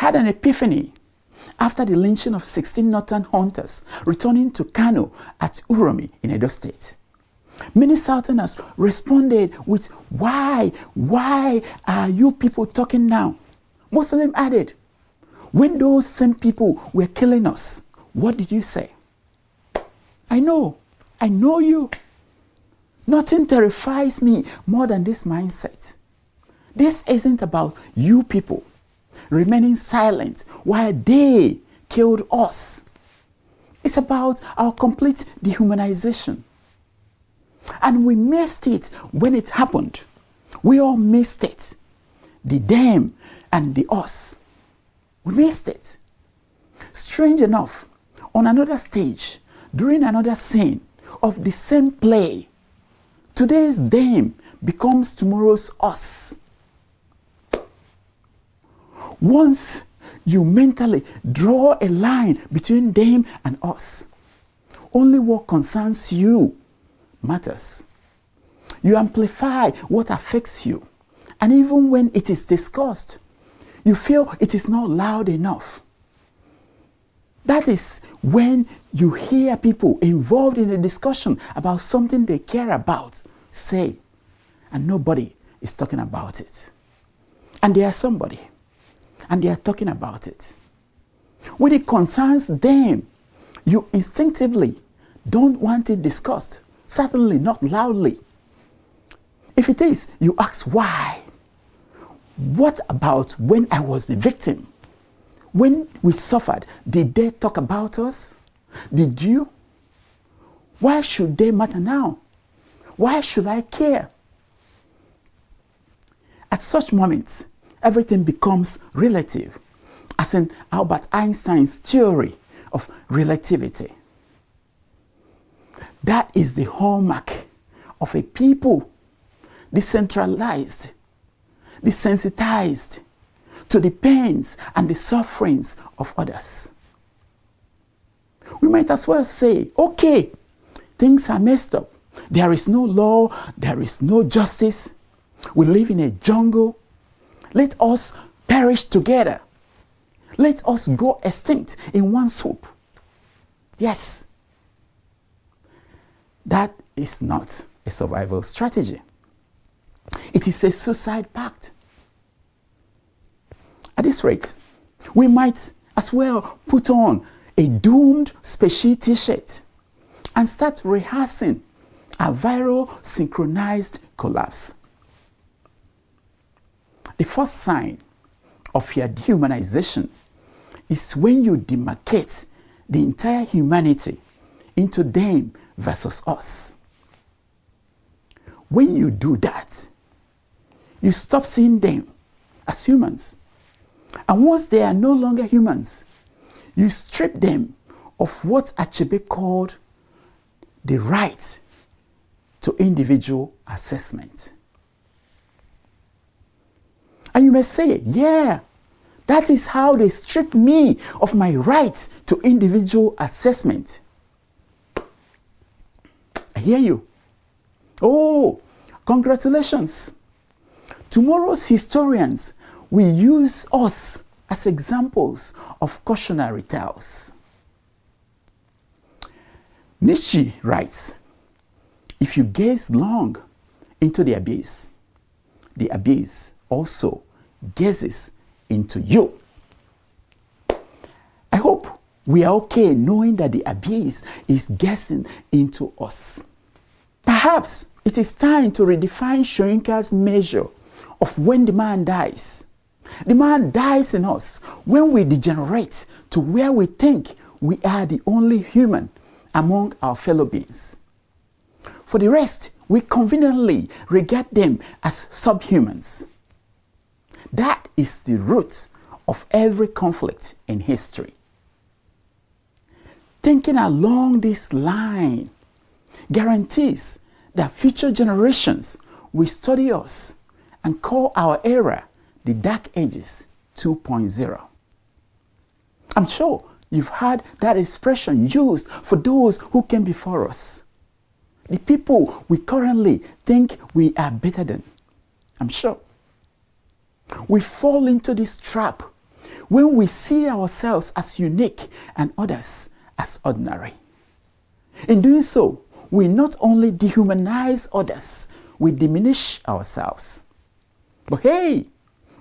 had an epiphany after the lynching of 16 northern hunters returning to Kano at Uromi in Edo State. Many Southerners responded with, why are you people talking now? Most of them added, when those same people were killing us, what did you say? I know you. Nothing terrifies me more than this mindset. This isn't about you people remaining silent while they killed us. It's about our complete dehumanization. And we missed it when it happened. We all missed it. The them and the us. We missed it. Strange enough, on another stage, during another scene of the same play, today's them becomes tomorrow's us. Once you mentally draw a line between them and us, only what concerns you matters. You amplify what affects you, and even when it is discussed, you feel it is not loud enough. That is when you hear people involved in a discussion about something they care about say, and nobody is talking about it. And they are somebody, and they are talking about it. When it concerns them, you instinctively don't want it discussed, certainly not loudly. If it is, you ask why. What about when I was the victim? When we suffered, did they talk about us? Did you? Why should they matter now? Why should I care? At such moments, everything becomes relative, as in Albert Einstein's theory of relativity. That is the hallmark of a people decentralized, desensitized to the pains and the sufferings of others. We might as well say, okay, things are messed up. There is no law, there is no justice. We live in a jungle. Let us perish together. Let us go extinct in one swoop. Yes, that is not a survival strategy. It is a suicide pact. At this rate, we might as well put on a doomed species t-shirt and start rehearsing a viral synchronized collapse. The first sign of your dehumanization is when you demarcate the entire humanity into them versus us. When you do that, you stop seeing them as humans. And once they are no longer humans, you strip them of what Achebe called the right to individual assessment. And you may say, yeah, that is how they strip me of my right to individual assessment. I hear you. Oh, congratulations. Tomorrow's historians will use us as examples of cautionary tales. Nietzsche writes, if you gaze long into the abyss also gazes into you. I hope we are okay knowing that the abyss is gazing into us. Perhaps it is time to redefine Soyinka's measure of when the man dies. The man dies in us when we degenerate to where we think we are the only human among our fellow beings. For the rest, we conveniently regard them as subhumans. That is the root of every conflict in history. Thinking along this line guarantees that future generations will study us and call our era the Dark Ages 2.0. I'm sure you've heard that expression used for those who came before us. The people we currently think we are better than. I'm sure. We fall into this trap when we see ourselves as unique and others as ordinary. In doing so, we not only dehumanize others, we diminish ourselves. But hey,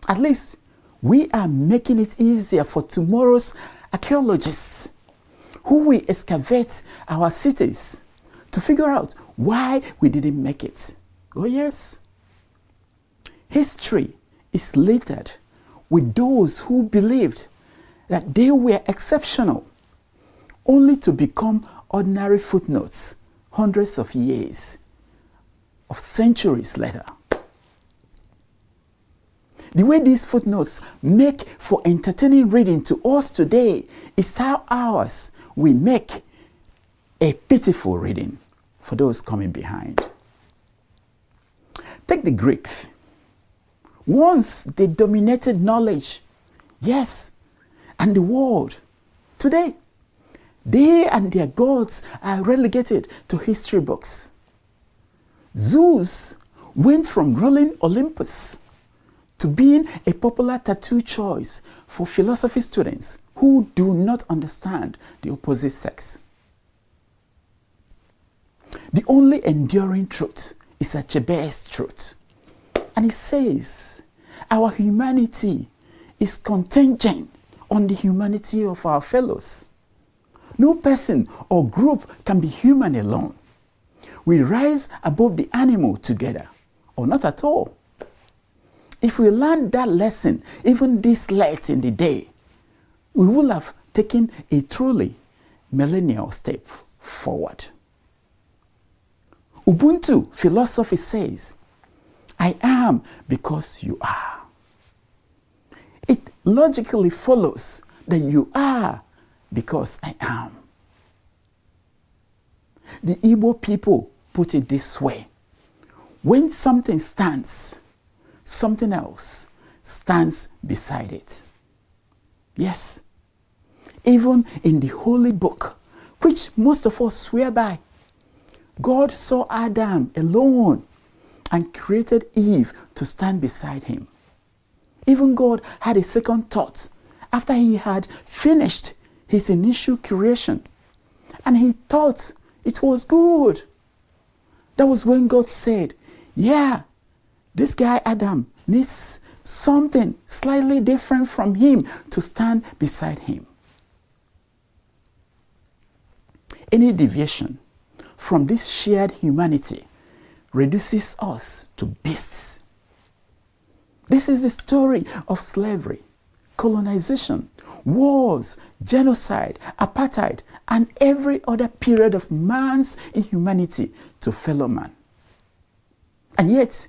at least we are making it easier for tomorrow's archaeologists who will excavate our cities to figure out why we didn't make it. Oh yes. History is littered with those who believed that they were exceptional, only to become ordinary footnotes hundreds of years, of centuries later. The way these footnotes make for entertaining reading to us today is how ours will make a pitiful reading for those coming behind. Take the Greeks. Once they dominated knowledge, yes, and the world. Today, they and their gods are relegated to history books. Zeus went from ruling Olympus to being a popular tattoo choice for philosophy students who do not understand the opposite sex. The only enduring truth is Achebe's truth. And it says, our humanity is contingent on the humanity of our fellows. No person or group can be human alone. We rise above the animal together, or not at all. If we learn that lesson, even this late in the day, we will have taken a truly millennial step forward. Ubuntu philosophy says, I am because you are. It logically follows that you are because I am. The Igbo people put it this way: when something stands, something else stands beside it. Yes, even in the holy book, which most of us swear by, God saw Adam alone and created Eve to stand beside him. Even God had a second thought after he had finished his initial creation, and he thought it was good. That was when God said, yeah, this guy Adam needs something slightly different from him to stand beside him. Any deviation from this shared humanity reduces us to beasts. This is the story of slavery, colonization, wars, genocide, apartheid, and every other period of man's inhumanity to fellow man. And yet,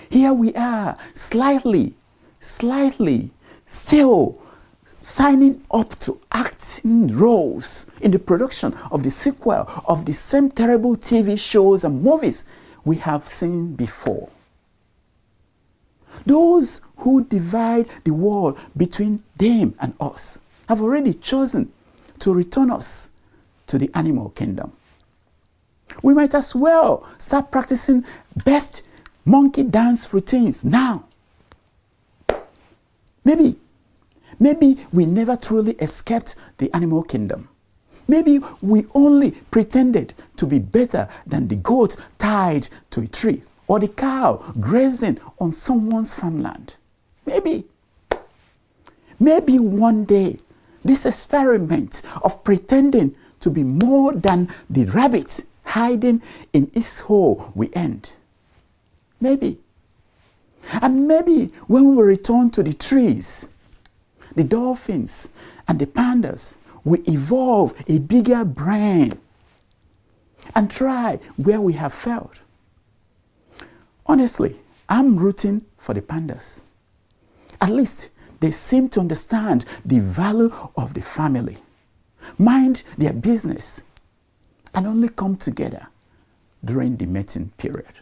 here we are, slightly, still signing up to acting roles in the production of the sequel of the same terrible TV shows and movies we have seen before. Those who divide the world between them and us have already chosen to return us to the animal kingdom. We might as well start practicing best monkey dance routines now. Maybe we never truly escaped the animal kingdom. Maybe we only pretended to be better than the goat tied to a tree or the cow grazing on someone's farmland. Maybe one day this experiment of pretending to be more than the rabbit hiding in its hole will end. Maybe. And maybe when we return to the trees, the dolphins and the pandas will evolve a bigger brain and try where we have failed. Honestly, I'm rooting for the pandas. At least they seem to understand the value of the family, mind their business, and only come together during the mating period.